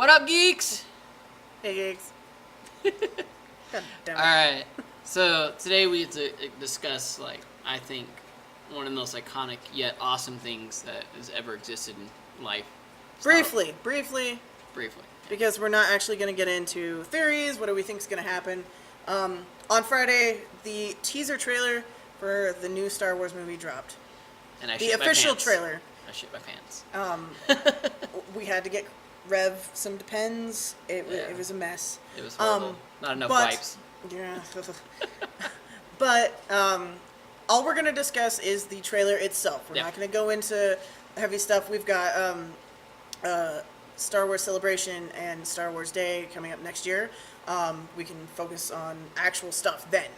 What up, geeks? Hey, gigs. God damn it. Alright, so today we have to discuss, like, I think, one of the most iconic yet awesome things that has ever existed in life. Briefly, because we're not actually going to get into theories. What do we think is going to happen? On Friday, the teaser trailer for the new Star Wars movie dropped. And I The shit my official pants. trailer. I shit my pants. We had to get Rev some Depends. It was a mess. It was horrible. Not enough but- wipes. Yeah. But all we're going to discuss is the trailer itself. We're Yep. not going to go into heavy stuff. We've got Star Wars Celebration and Star Wars Day coming up next year. We can focus on actual stuff then.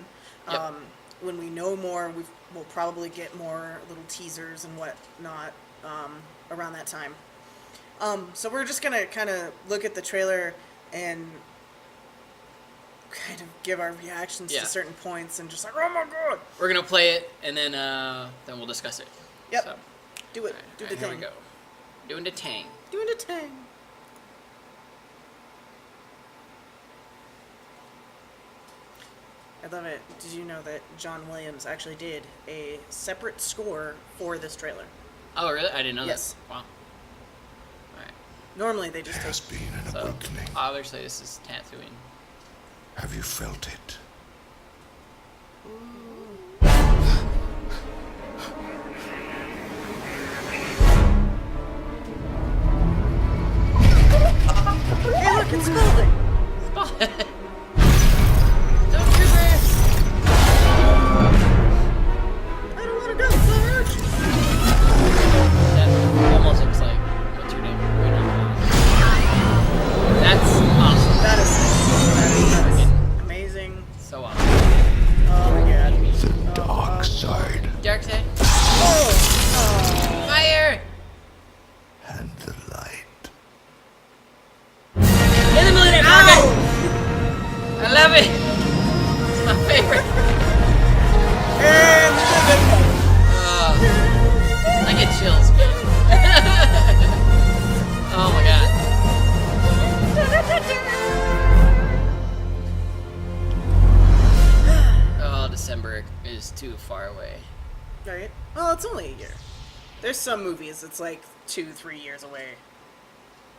Yep. When we know more, we'll probably get more little teasers and whatnot around that time. So we're just going to kind of look at the trailer and kind of give our reactions Yeah. to certain points and just like, oh my god! We're gonna play it, and then we'll discuss it. Yep. So, Do it. Do the here thing. we go. Doing the tang. Doing the thing. I love it. Did you know that John Williams actually did a separate score for this trailer? Oh, really? I didn't know Yes. that. Wow. Alright. Normally they just Has take... been an So, awakening. obviously this is Tatooine. Have you felt it? Hey look, it's Spalding! Don't do this! I don't want to go, Sarge! That almost looks like what's her name right now. That's awesome. That is amazing. So awesome. Oh my god. The dark side Dark side. Oh! Fire! and the light. In the Millennium Falcon! I love it! It's my favorite. And I get chills. Oh my god. Oh, December is too far away. right? Well, it's only a year. There's some movies it's like 2-3 years away.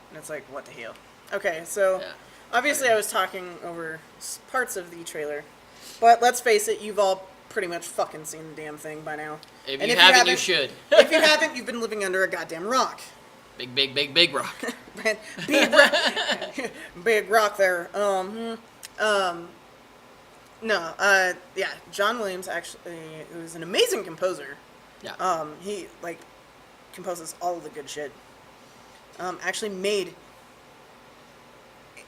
And it's like, what the hell? Okay, so Yeah. obviously I was talking over parts of the trailer. But let's face it, you've all pretty much fucking seen the damn thing by now. If And you haven't, you should. If you haven't, you've been living under a goddamn rock. Big, big, big, big rock. Big rock, big rock there. Yeah, John Williams actually, who's an amazing composer. Yeah. He like composes all of the good shit. Actually made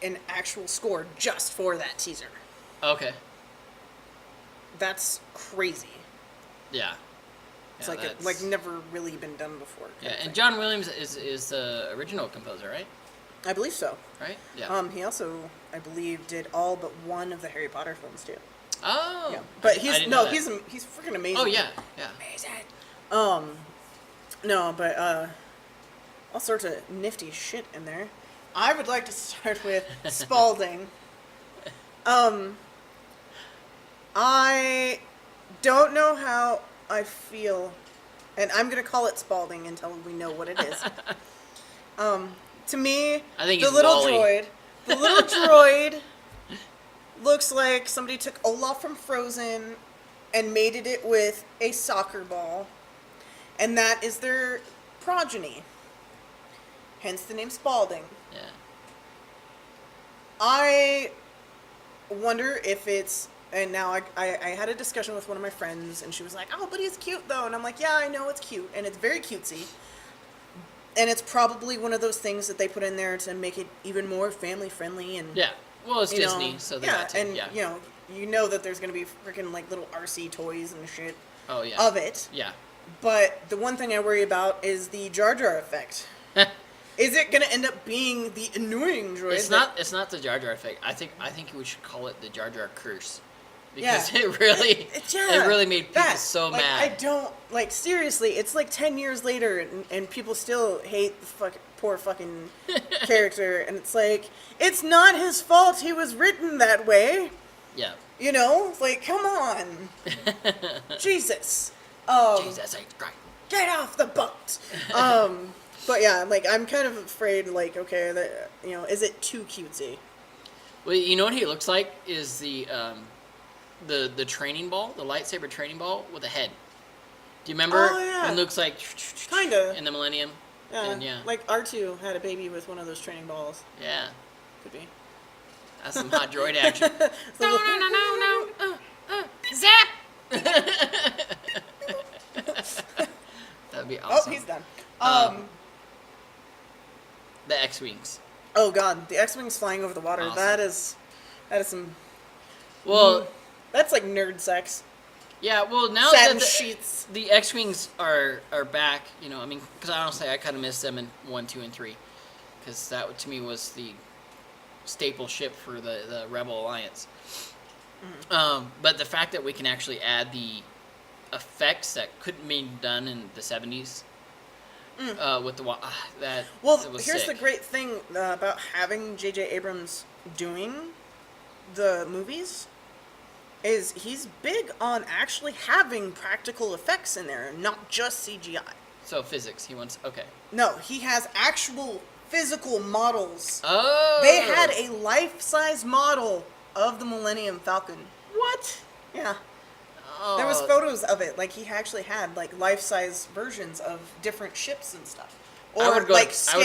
an actual score just for that teaser. Okay. That's crazy. Yeah. It's Yeah, like that's- like never really been done before. Yeah, kind of and thing. John Williams is the original composer, right? I believe so. Right? Yeah. He also, I believe, did all but one of the Harry Potter films too. Oh. Yeah, but I he's didn't know that. he's freaking amazing. Oh yeah, yeah. Amazing. No, but all sorts of nifty shit in there. I would like to start with Spalding. I don't know how I feel, and I'm gonna call it Spalding until we know what it is. To me, I think the he's little Wall-E. droid looks like somebody took Olaf from Frozen and mated it with a soccer ball, and that is their progeny. Hence the name Spalding. Yeah. I wonder if it's, and now I had a discussion with one of my friends, and she was like, oh, but he's cute though, and I'm like, yeah, I know it's cute, and it's very cutesy. And it's probably one of those things that they put in there to make it even more family friendly and Yeah. Well, it's you know, Disney, so they yeah, got to. and Yeah. you know that there's gonna be freaking like little RC toys and shit Oh yeah. of it. Yeah. But the one thing I worry about is the Jar Jar effect. Is it gonna end up being the annoying droid? It's not the Jar Jar effect. I think we should call it the Jar Jar curse. because it really made people so like, mad. I don't like seriously. It's like 10 years later, and people still hate the poor fucking character, and it's like it's not his fault. He was written that way. Yeah. You know, like come on, Jesus. Jesus H. Christ. Get off the boat. But yeah, like I'm kind of afraid. Like, okay, that is it too cutesy? Well, you know what he looks like is the training ball, the lightsaber training ball with a head. Do you remember? Oh yeah. It looks like Kinda in the Millennium. Yeah. And, yeah. Like R2 had a baby with one of those training balls. Yeah. Could be. That's some hot droid action. No. Zap. That'd be awesome. Oh, he's done. The X-wings. Oh god, the X-wings flying over the water. Awesome. That is some. Well, that's like nerd sex. yeah. Well, now Satin that sheets. the X-wings are back, I mean, because honestly, I kind of miss them in 1, 2, and 3, because that to me was the staple ship for the Rebel Alliance. But the fact that we can actually add the effects that couldn't be done in the 70s with the that was here's sick. the great thing about having J.J. Abrams doing the movies is he's big on actually having practical effects in there, not just CGI. So physics, he wants No, he has actual physical models. Oh, They had a life-size model of the Millennium Falcon. what? Yeah. Oh, There was photos of it. Like, he actually had, like, life-size versions of different ships and stuff. I Or, would go- like, I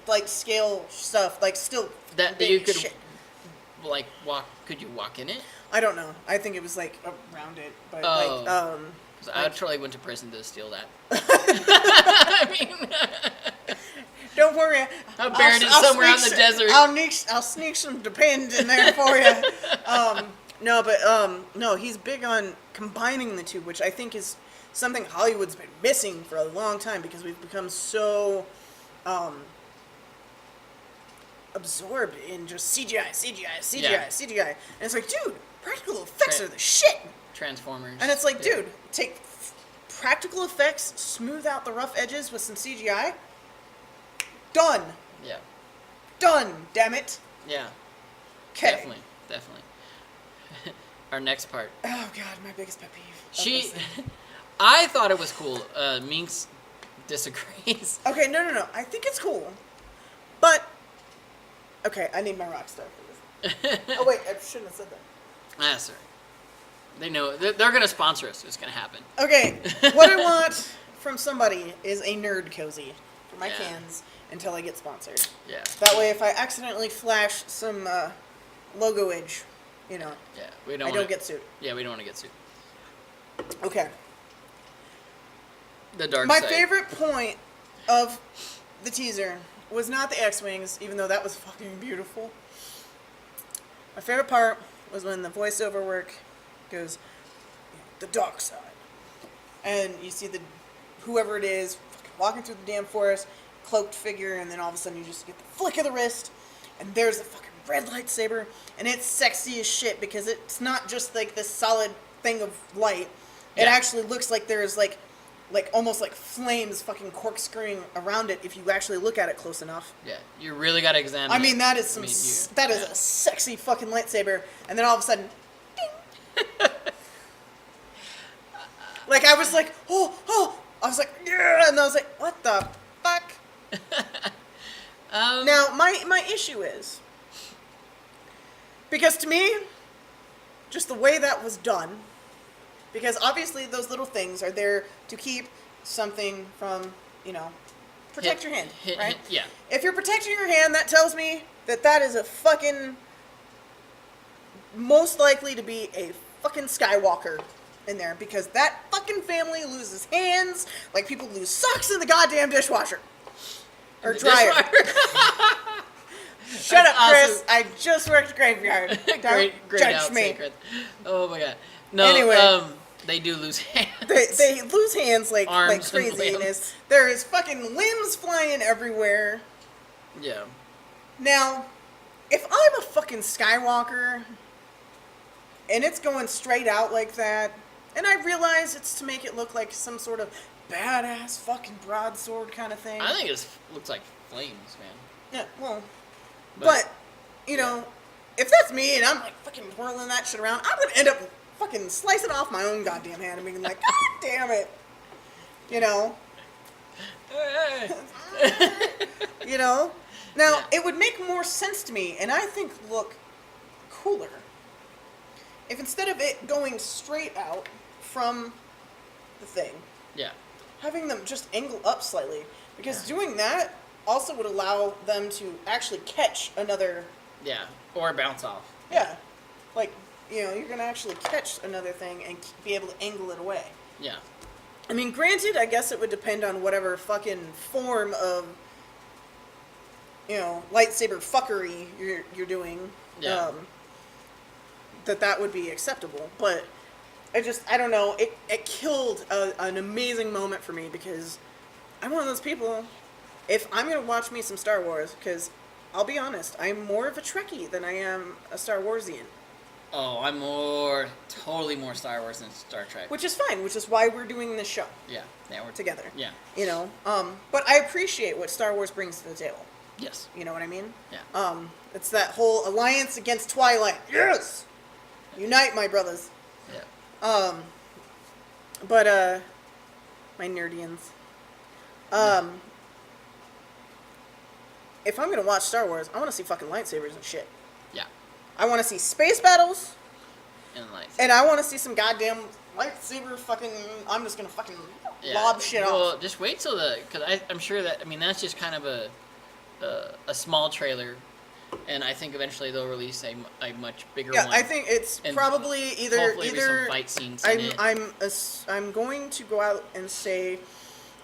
would- scale stuff. Like, still that big you could shit. like walk. Could you walk in it? I don't know. I think it was, like, around it. But, Oh. like, 'Cause I totally went to prison to steal that. I mean, don't worry. I buried it somewhere out in the desert. I'll sneak some Depends in there for you. No, he's big on combining the two, which I think is something Hollywood's been missing for a long time because we've become so absorbed in just CGI. Yeah. And it's like, dude, practical effects are the shit. Transformers. And it's like, Yeah. dude, take practical effects, smooth out the rough edges with some CGI. Done. Yeah. Done, damn it. Yeah. Okay. Definitely. Our next part. Oh god, my biggest pet peeve. of She, this thing. I thought it was cool. Minx disagrees. Okay, no. I think it's cool. But okay, I need my rock star for this. Oh wait, I shouldn't have said that. That's all right. They know they're gonna sponsor us. It's gonna happen. Okay, what I want from somebody is a nerd cozy for my Yeah. cans until I get sponsored. Yeah. That way, if I accidentally flash some logoage, Yeah. We I don't. don't get sued. Yeah, we don't want to get sued. Okay. The dark My side. favorite point of the teaser was not the X-Wings, even though that was fucking beautiful. My favorite part was when the voiceover work goes, the dark side. And you see whoever it is fucking walking through the damn forest, cloaked figure, and then all of a sudden you just get the flick of the wrist, and there's the fucking red lightsaber, and it's sexy as shit because it's not just like this solid thing of light. It Yeah. actually looks like there's like almost like flames fucking corkscrewing around it if you actually look at it close enough. Yeah, you really got to examine. I mean, it. that is some that is a sexy fucking lightsaber, and then all of a sudden, ding. Like I was like, oh, I was like, yeah, and I was like, what the fuck? Now my issue is because to me, just the way that was done, because obviously those little things are there to keep something from, protect your hand, right? Yeah. If you're protecting your hand, that tells me that is a fucking most likely to be a fucking Skywalker in there because that fucking family loses hands like people lose socks in the goddamn dishwasher or dryer. Shut up, Chris. Awesome. I just worked graveyard. Don't great judge out me. secret. Oh my god. No. Anyway. They do lose hands. They lose hands like Arms and craziness. There is fucking limbs flying everywhere. Yeah. Now, if I'm a fucking Skywalker, and it's going straight out like that. And I realize it's to make it look like some sort of badass fucking broadsword kind of thing. I think it looks like flames, man. Yeah, well, but you know, if that's me and I'm like fucking whirling that shit around, I'm gonna end up fucking slicing off my own goddamn hand and being like, God damn it, you know. You know. Now it would make more sense to me, and I think look cooler if instead of it going straight out from the thing, having them just angle up slightly, because doing that also would allow them to actually catch another. Yeah, or bounce off. Yeah, like, you know, you're gonna actually catch another thing and be able to angle it away. Yeah. I mean, granted, I guess it would depend on whatever fucking form of, you know, lightsaber fuckery you're doing. Yeah. That would be acceptable, but I don't know. It killed an amazing moment for me, because I'm one of those people. If I'm gonna watch me some Star Wars, because I'll be honest, I'm more of a Trekkie than I am a Star Warsian. Oh, I'm totally more Star Wars than Star Trek. Which is fine, which is why we're doing this show. Yeah, we're together. Yeah. You know, but I appreciate what Star Wars brings to the table. Yes. You know what I mean? Yeah. It's that whole alliance against Twilight. Yes! Unite, my brothers. Yeah. But, my nerdians. If I'm gonna watch Star Wars, I wanna see fucking lightsabers and shit. Yeah. I wanna see space battles. And lights. And I wanna see some goddamn lightsaber fucking, I'm just gonna fucking lob shit off. Well, just wait till because I'm sure that, I mean, that's just kind of a small trailer, and I think eventually they'll release a much bigger one. Yeah, I think it's and probably hopefully with some fight scenes in it. I'm going to go out and say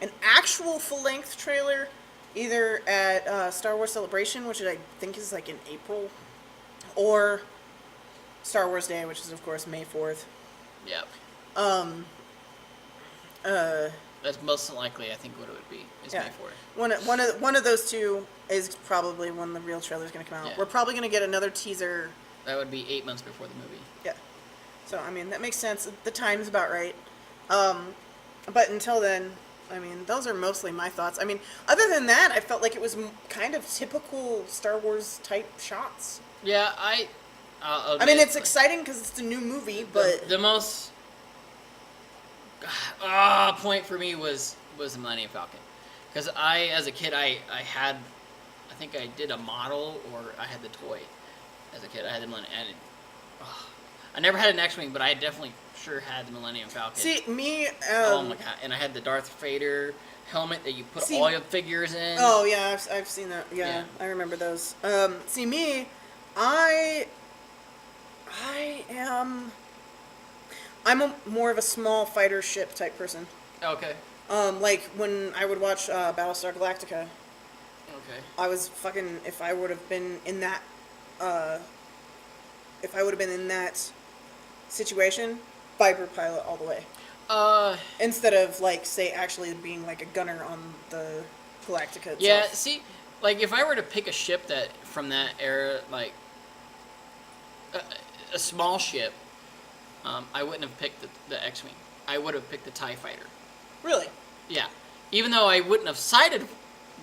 an actual full-length trailer, either at Star Wars Celebration, which I think is like in April, or Star Wars Day, which is of course May 4th. Yeah. That's most likely, I think, what it would be. Is May 4th. One of those two is probably when the real trailer is going to come out. Yeah. We're probably going to get another teaser. That would be 8 months before the movie. Yeah. So, I mean, that makes sense. The time's about right. But until then, I mean, those are mostly my thoughts. I mean, other than that, I felt like it was kind of typical Star Wars type shots. Yeah, I mean, it's exciting because it's a new movie, but the most point for me was the Millennium Falcon, because as a kid, I think I did a model, or I had the toy as a kid. I had the Millennium, and I never had an X-wing, but I definitely sure had the Millennium Falcon. See, me. Oh my god! And I had the Darth Vader helmet that you put all your figures in. Oh yeah, I've seen that. Yeah, I remember those. See, me, I'm more of a small fighter ship type person. Okay. Like when I would watch Battlestar Galactica. Okay. I was fucking, if I would have been in that situation, Viper pilot all the way. Instead of, like, say, actually being like a gunner on the Galactica itself. Yeah, see, like, if I were to pick a ship that from that era, like a small ship, I wouldn't have picked the X-wing. I would have picked the TIE fighter. Really? Yeah, even though I wouldn't have sided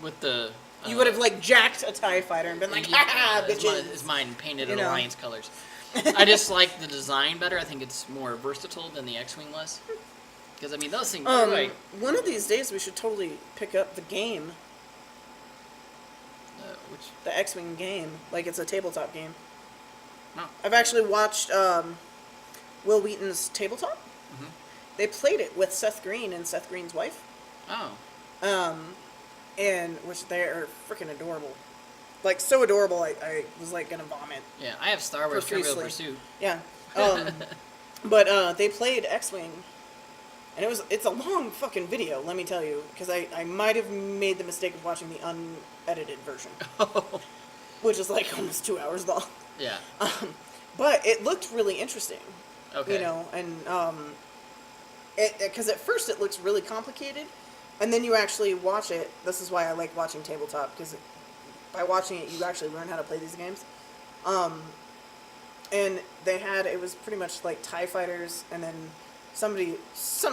with the. You would have, like, jacked a TIE fighter and been like, ha bitches. It's mine painted in Alliance colors. I just like the design better. I think it's more versatile than the X-wing was. Because, I mean, those things are like... One of these days we should totally pick up the game. Which? The X-wing game. Like, it's a tabletop game. No. I've actually watched Will Wheaton's Tabletop. Mm-hmm. They played it with Seth Green and Seth Green's wife. Oh. And which they are freaking adorable. Like, so adorable, I was, like, gonna vomit. Yeah, I have Star Wars Trivial Pursuit. Yeah. But they played X-Wing. And it's a long fucking video, let me tell you. Because I might have made the mistake of watching the unedited version. Which is, like, almost 2 hours long. Yeah. But it looked really interesting. Okay. You know, and because at first it looks really complicated, and then you actually watch it. This is why I like watching tabletop, because by watching it you actually learn how to play these games. and it was pretty much like TIE fighters, and then some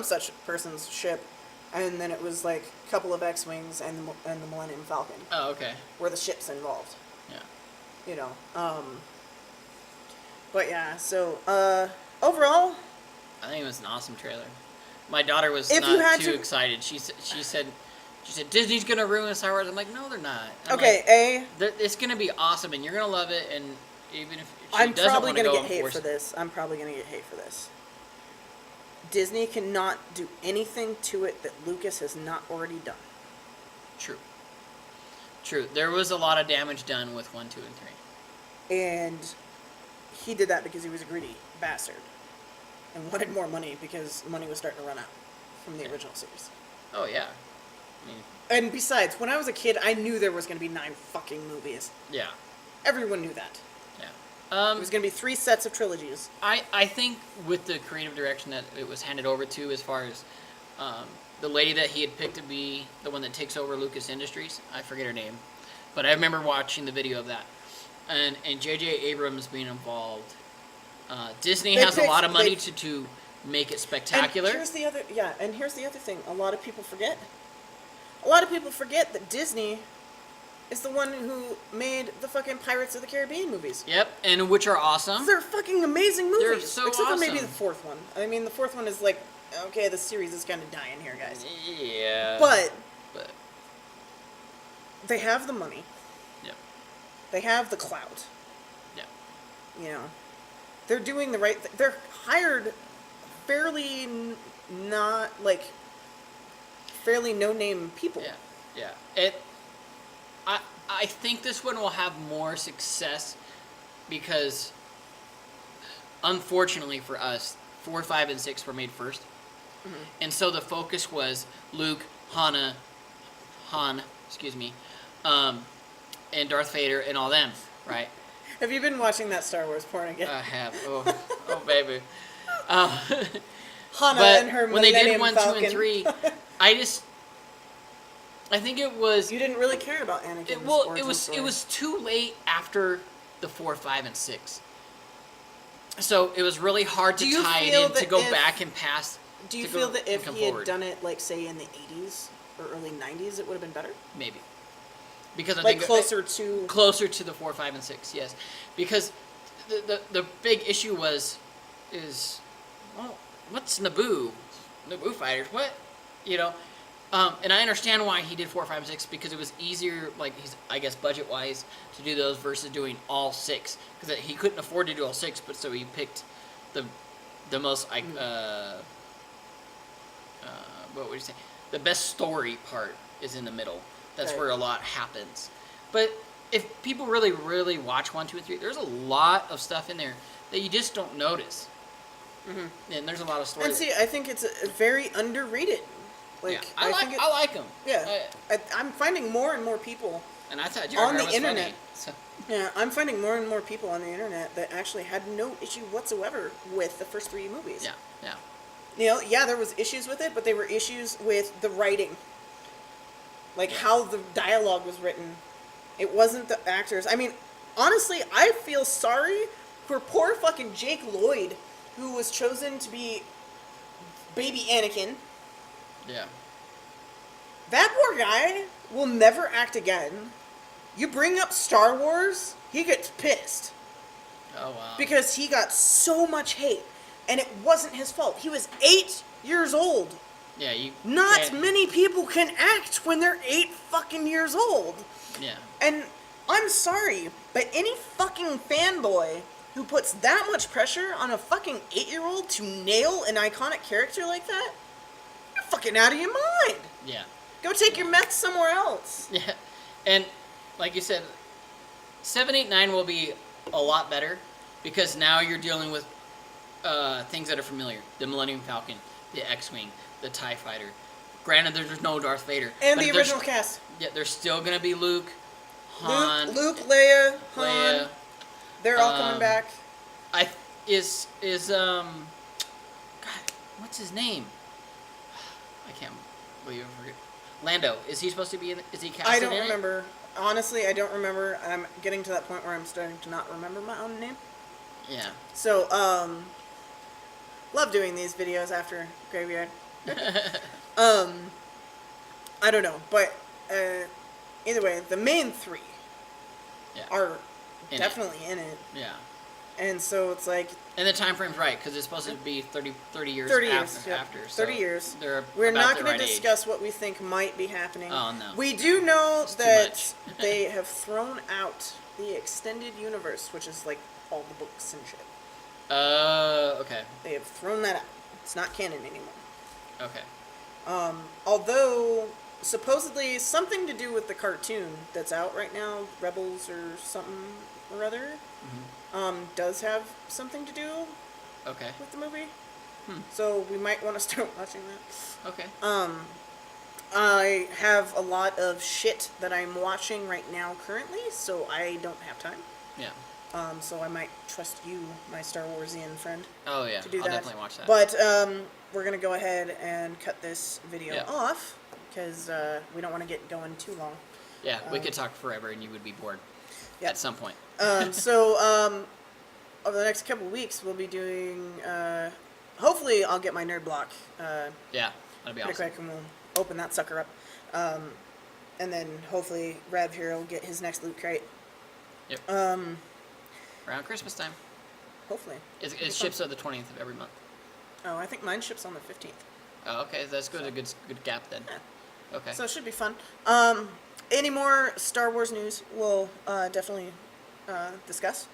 such person's ship, and then it was like a couple of X-wings and the Millennium Falcon. Oh, okay. Were the ships involved? Yeah. You know. But yeah, so overall, I think it was an awesome trailer. My daughter was If you not had too to- excited. She said Disney's gonna ruin Star Wars. I'm like, no, they're not. I'm okay, like, it's gonna be awesome, and you're gonna love it. And even if she I'm doesn't probably want to gonna go get and hate force for this. I'm probably gonna get hate for this. Disney cannot do anything to it that Lucas has not already done. True. There was a lot of damage done with 1, 2, and 3. And he did that because he was a greedy bastard and wanted more money because money was starting to run out from the original series. Oh yeah. I mean, And besides, when I was a kid, I knew there was going to be 9 fucking movies. yeah. Everyone knew that. Yeah. It was going to be 3 sets of trilogies. I think with the creative direction that it was handed over to, as far as the lady that he had picked to be the one that takes over Lucas Industries, I forget her name, but I remember watching the video of that, and J.J. Abrams being involved. Disney has a lot of money to make it spectacular. And here's the other thing. A lot of people forget. A lot of people forget that Disney is the one who made the fucking Pirates of the Caribbean movies. Yep, and which are awesome. They're fucking amazing movies. They're so Except for maybe awesome. the 4th one. I mean, the 4th one is like, okay, the series is kind of dying here, guys. Yeah. But But they have the money. yep. They have the clout. Yep. You know, they're doing the right thing. They're hired fairly not like fairly no-name people. Yeah. I think this one will have more success because, unfortunately for us, 4, 5, and 6 were made first, and so the focus was Luke, Han, and Darth Vader and all them, right? Have you been watching that Star Wars porn again? I have. Oh, baby. Hana But and her when they did Millennium 1, Falcon. 2, and 3, I think it was. You didn't really care about Anakin's It origin was story. it was too late after the 4, 5, and 6. So it was really hard Do to you tie it feel in to that go if- back and pass. Do you to go- feel that to if come he had forward. done it, like, say, in the 80s or early 90s, it would have been better? Maybe because I Like, think closer to... closer to the 4, 5, and 6. Yes, because the big issue what's Naboo fighters? What, you know? And I understand why he did 4, 5, and 6 because it was easier, like I guess budget wise, to do those versus doing all 6 because he couldn't afford to do all 6, but so he picked the most what would you say? The best story part is in the middle. That's Right. where a lot happens. But if people really, really watch 1, 2, and 3, there's a lot of stuff in there that you just don't notice. Mm-hmm. And there's a lot of stories. And see, I think it's a very underrated. Like, yeah, I like them. Yeah. I'm finding more and more people... And I thought On Jar Jar the was internet. funny. So, Yeah, I'm finding more and more people on the internet that actually had no issue whatsoever with the first 3 movies. yeah. You know, yeah, there was issues with it, but they were issues with the writing. Like, how the dialogue was written. It wasn't the actors. I mean, honestly, I feel sorry for poor fucking Jake Lloyd, who was chosen to be baby Anakin. Yeah. That poor guy will never act again. You bring up Star Wars, he gets pissed. Oh, wow. Because he got so much hate. And it wasn't his fault. He was 8 years old. Yeah, you... Not yeah, many people can act when they're 8 fucking years old. Yeah. And I'm sorry, but any fucking fanboy who puts that much pressure on a fucking 8-year-old to nail an iconic character like that, you're fucking out of your mind. Yeah. Go take your meth somewhere else. Yeah. And, like you said, 7, 8, 9 will be a lot better because now you're dealing with things that are familiar. The Millennium Falcon, the X-Wing, the TIE Fighter. Granted, there's no Darth Vader. And but the there's- original cast. Yeah, there's still going to be Luke, Han, Luke, Leia, Han. Leia. They're all coming back. God, what's his name? I can't believe I forget. Lando. Is he supposed to be in? Is he casted I in don't it? remember. Honestly, I don't remember. I'm getting to that point where I'm starting to not remember my own name. Yeah. So, love doing these videos after Graveyard. I don't know, but either way, the main three Yeah. are In definitely in it. Yeah. And so it's like And the time frame's right, because it's supposed to be 30 years 30 after. years. Yep. after so 30 years. They're We're about not the going right to age. discuss what we think might be happening. Oh, no. We do know It's too that much. they have thrown out the extended universe, which is like all the books and shit. Okay. They have thrown that out. It's not canon anymore. Okay. Although supposedly something to do with the cartoon that's out right now, Rebels or something or other, does have something to do Okay. with the movie. So we might want to start watching that. Okay. I have a lot of shit that I'm watching right now currently, so I don't have time. Yeah. So I might trust you, my Star Warsian friend, Oh, yeah. to do I'll that. definitely watch that. But we're gonna go ahead and cut this video Yeah. off because we don't want to get going too long. Yeah, we could talk forever and you would be bored Yeah. at some point. Over the next couple weeks, we'll be doing. Hopefully, I'll get my nerd block Yeah, that'd be pretty awesome. quick, and we'll open that sucker up. And then hopefully, Rev here will get his next loot crate. Yep. Around Christmas time. Hopefully. It It'll be ships fun. on the 20th of every month. Oh, I think mine ships on the 15th. Oh, okay. That's good. A good gap then. Okay. So it should be fun. Any more Star Wars news, we'll definitely discuss.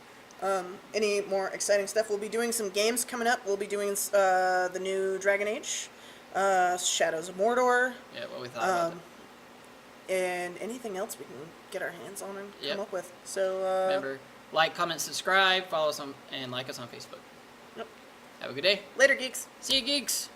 Any more exciting stuff? We'll be doing some games coming up. We'll be doing the new Dragon Age, Shadows of Mordor, Yeah, what we thought about it. and anything else we can get our hands on and Yep. come up with. So, Remember, like, comment, subscribe, follow us on, and like us on Facebook. Yep. Have a good day. Later, geeks. See you, geeks.